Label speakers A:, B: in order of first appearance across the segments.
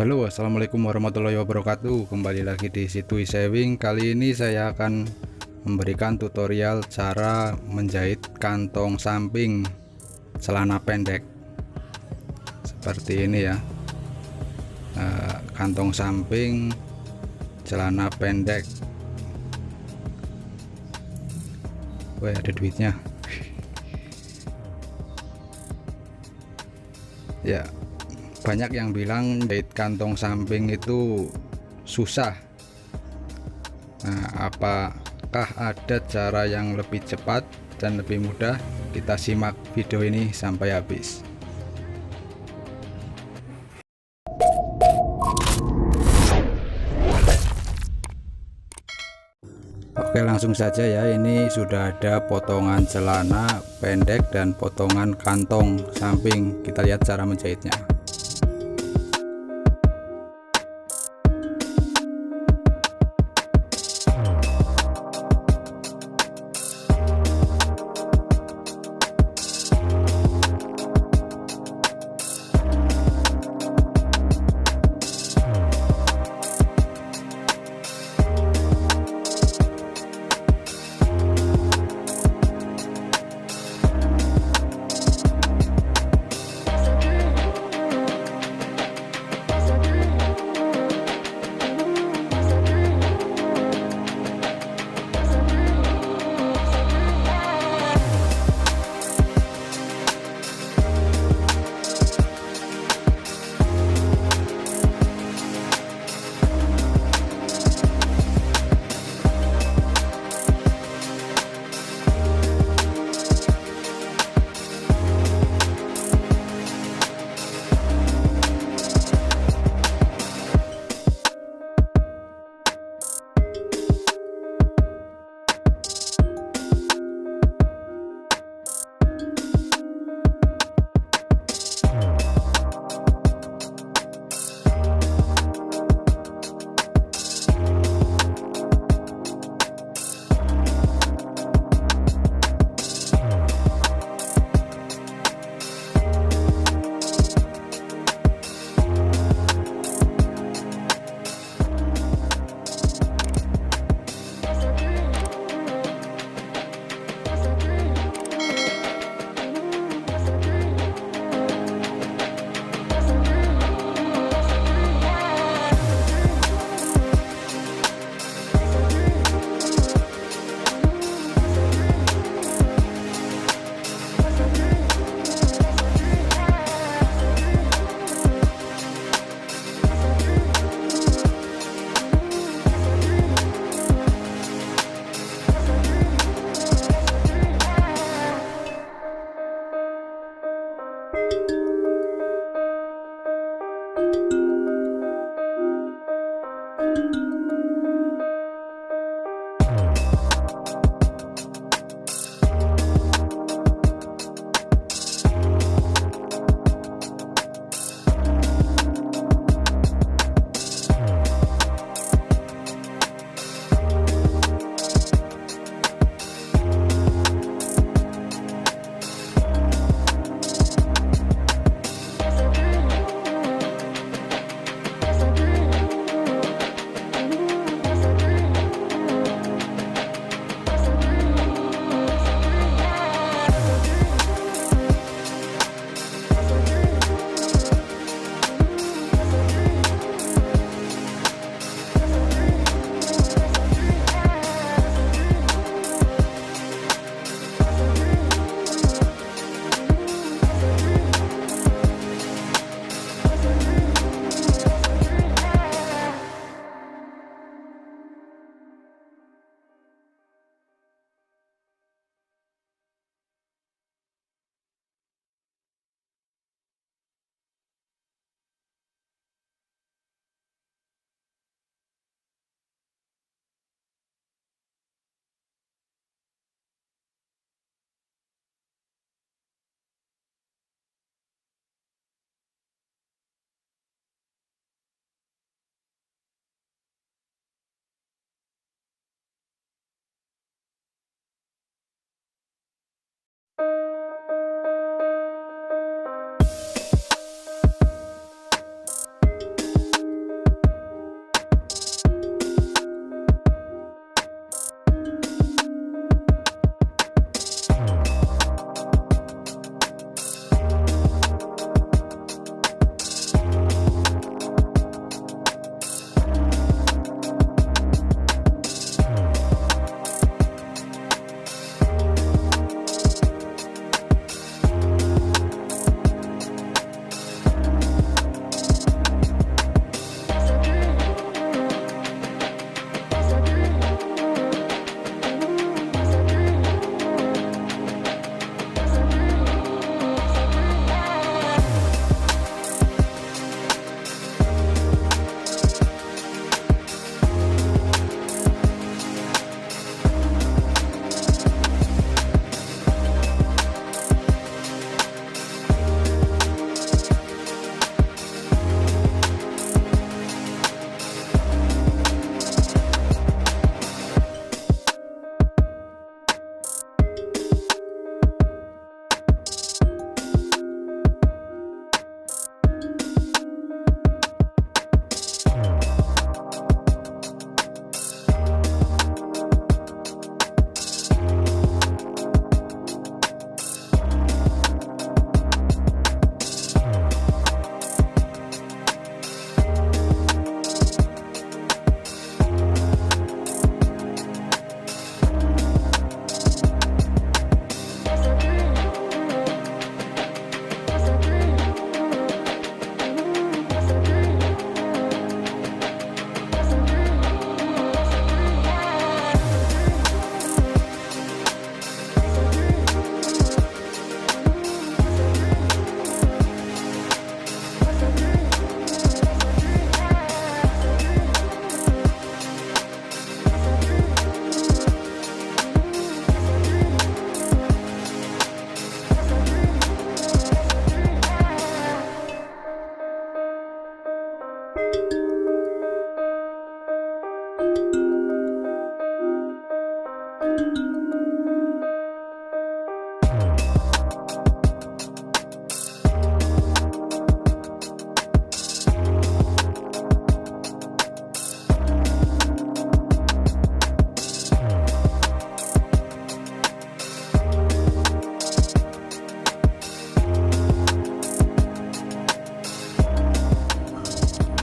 A: Halo, assalamualaikum warahmatullahi wabarakatuh. Kembali lagi di situ Sewing. Kali ini saya akan memberikan tutorial cara menjahit kantong samping celana pendek seperti ini ya. Kantong samping celana pendek. Wah, ada duitnya. Ya, banyak yang bilang jahit kantong samping itu susah. Nah, apakah ada cara yang lebih cepat dan lebih mudah? Kita simak video ini sampai habis. Oke, langsung saja ya. Ini sudah ada potongan celana pendek dan potongan kantong samping. Kita lihat cara menjahitnya.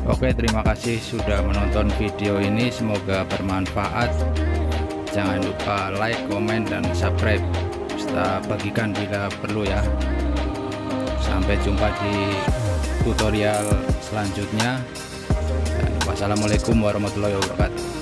A: Oke, terima kasih sudah menonton video ini, semoga bermanfaat. Jangan lupa like, komen, dan subscribe serta bagikan bila perlu ya. Sampai jumpa di tutorial selanjutnya. Dan wassalamualaikum warahmatullahi wabarakatuh.